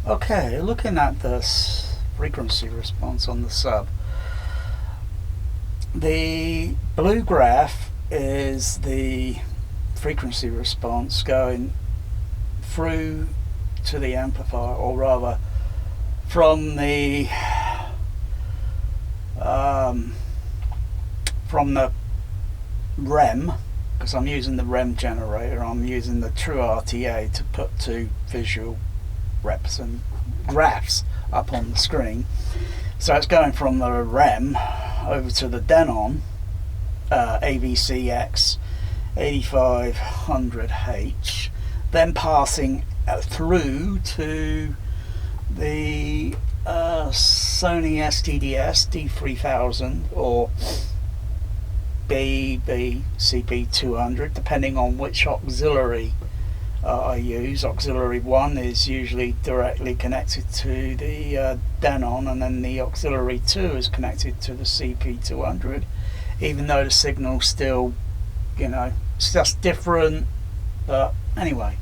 Okay, looking at this frequency response on the sub, the blue graph is the frequency response going through to the amplifier, or rather from the REM, because I'm using the REM generator. I'm using the true RTA to put two visual reps and graphs up on the screen. So it's going from the REM over to the Denon AVCX 8500H, then passing through to the Sony STDS D3000 or BBCP200, depending on which auxiliary I use. Auxiliary 1 is usually directly connected to the Denon, and then the auxiliary 2 is connected to the CP200, even though the signal's still, it's just different. But anyway,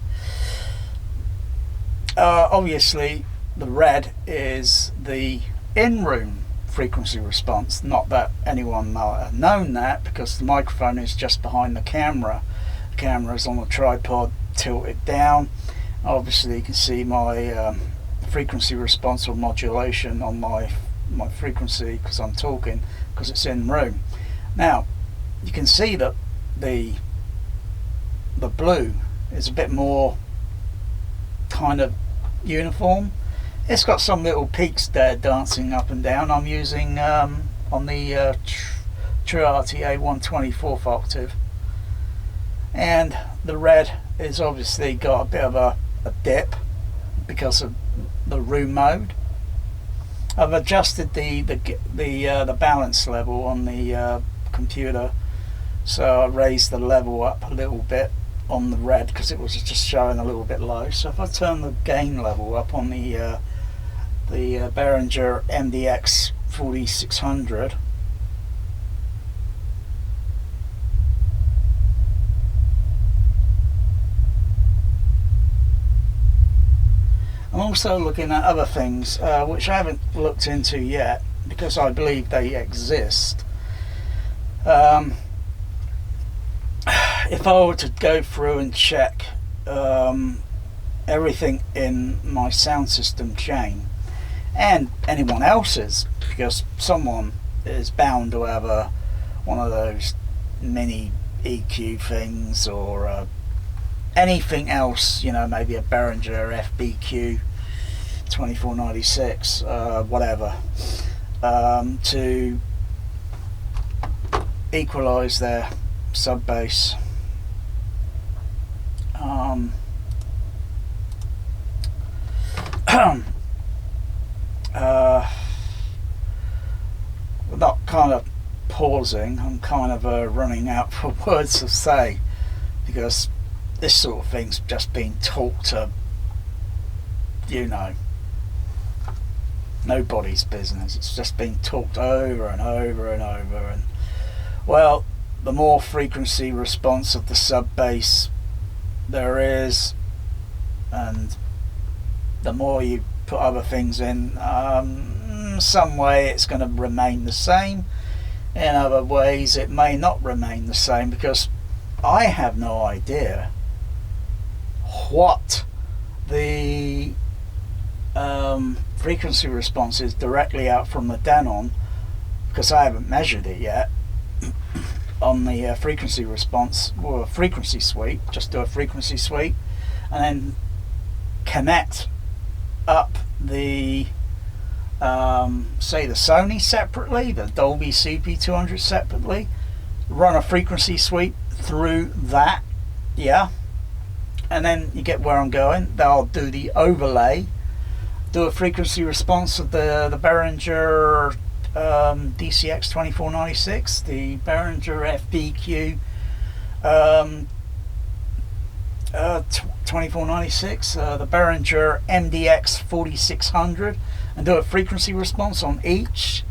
obviously the red is the in-room frequency response. Not that anyone might have known that, because the microphone is just behind the camera. The camera is on a tripod tilted down. Obviously you can see my frequency response or modulation on my frequency because I'm talking, because it's in room. Now you can see that the blue is a bit more kind of uniform. It's got some little peaks there dancing up and down. I'm using on the True RTA 124th octave, and the red is obviously got a bit of a dip because of the room mode. I've adjusted the balance level on the computer, so I raised the level up a little bit on the red because it was just showing a little bit low. So if I turn the gain level up on the Behringer MDX 4600, I'm also looking at other things which I haven't looked into yet because I believe they exist. If I were to go through and check everything in my sound system chain and anyone else's, because someone is bound to have one of those mini EQ things or anything else, maybe a Behringer FBQ 2496, whatever, to equalize their sub bass. Without kind of pausing, I'm kind of running out for words to say, because this sort of thing's just been taught to, nobody's business. It's just been talked over and over and over, and well, the more frequency response of the sub bass there is, and the more you put other things in, some way it's going to remain the same. In other ways it may not remain the same, because I have no idea what the frequency response is directly out from the Denon, because I haven't measured it yet on the frequency response or a frequency sweep. Just do a frequency sweep and then connect up the say the Sony separately, the Dolby CP200 separately, run a frequency sweep through that, and then you get where I'm going. They'll do the overlay, do a frequency response of the Behringer DCX 2496, the Behringer FBQ 2496, the Behringer MDX 4600, and do a frequency response on each,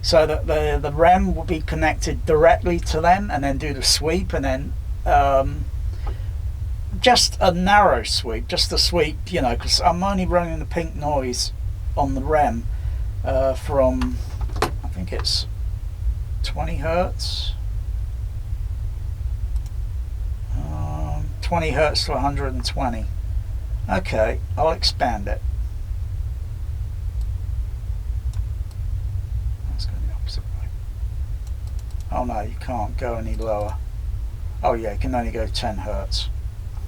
so that the REM will be connected directly to them, and then do the sweep, and then just a narrow sweep, just a sweep, you know, because I'm only running the pink noise on the REM from, I think it's 20 hertz, 20 hertz to 120. Okay, I'll expand it. Let's go the opposite way. Oh no, you can't go any lower. Oh yeah, you can only go 10 hertz.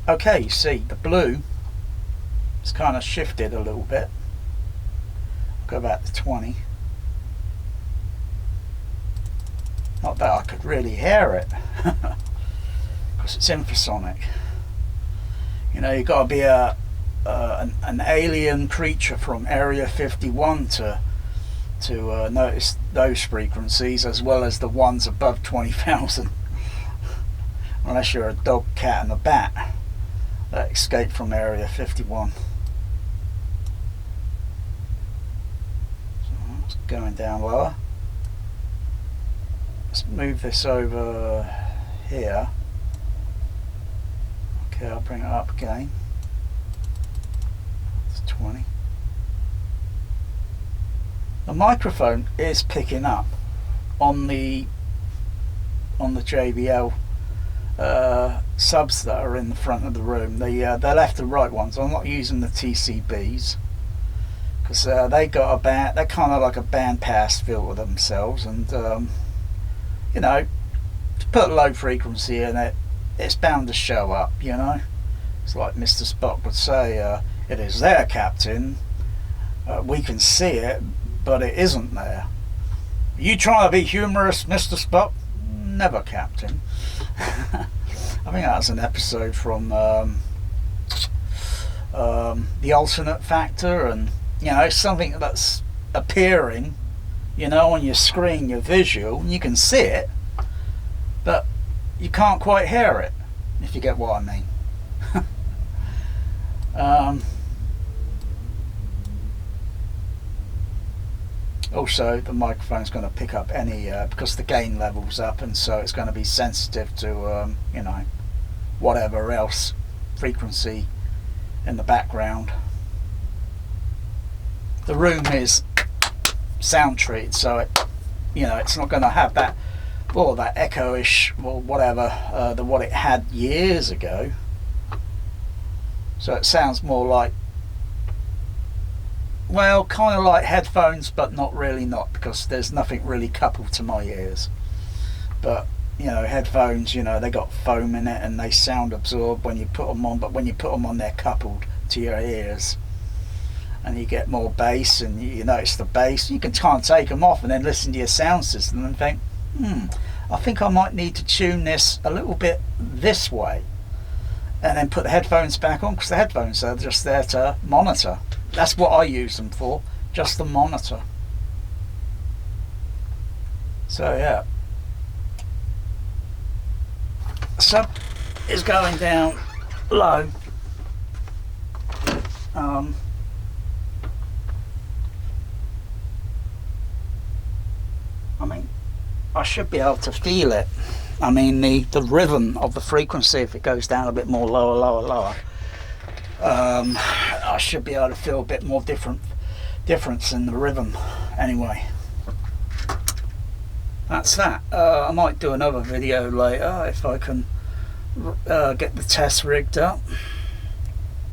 Okay, you see the blue it's kind of shifted a little bit. Go back to 20. Not that I could really hear it because it's infrasonic. You know, you've got to be an alien creature from Area 51 to notice those frequencies, as well as the ones above 20,000. Unless you're a dog, cat and a bat that escaped from Area 51. So it's going down lower. Let's move this over here. Okay, I'll bring it up again. It's 20. The microphone is picking up on the JBL subs that are in the front of the room. The left and right ones. I'm not using the TCBs because they got a band. They're kind of like a bandpass filter themselves, and you know, to put low frequency in it, it's bound to show up. You know, it's like Mr. Spock would say, "It is there, Captain. We can see it, but it isn't there. Are you trying to be humorous, Mr. Spock?" Never, Captain. I think that was an episode from The Alternate Factor, and you know, something that's appearing, you know, on your screen, your visual, and you can see it, but you can't quite hear it, if you get what I mean. Also, the microphone's going to pick up any because the gain level's up, and so it's going to be sensitive to you know, whatever else frequency in the background. The room is sound treated, so it, you know, it's not going to have that, or that echo-ish or whatever than what it had years ago. So it sounds more like, well, kind of like headphones, but not really, not, because there's nothing really coupled to my ears. But you know, headphones, you know, they got foam in it and they sound absorbed when you put them on, but when you put them on, they're coupled to your ears, and you get more bass, and you notice the bass. You can try and take them off and then listen to your sound system and think, I think I might need to tune this a little bit this way, and then put the headphones back on, because the headphones are just there to monitor. That's what I use them for, just the monitor. So yeah, sub is going down low. I mean, I should be able to feel it. I mean, the rhythm of the frequency, if it goes down a bit more, lower, I should be able to feel a bit more difference in the rhythm. Anyway, that's that. I might do another video later if I can get the test rigged up.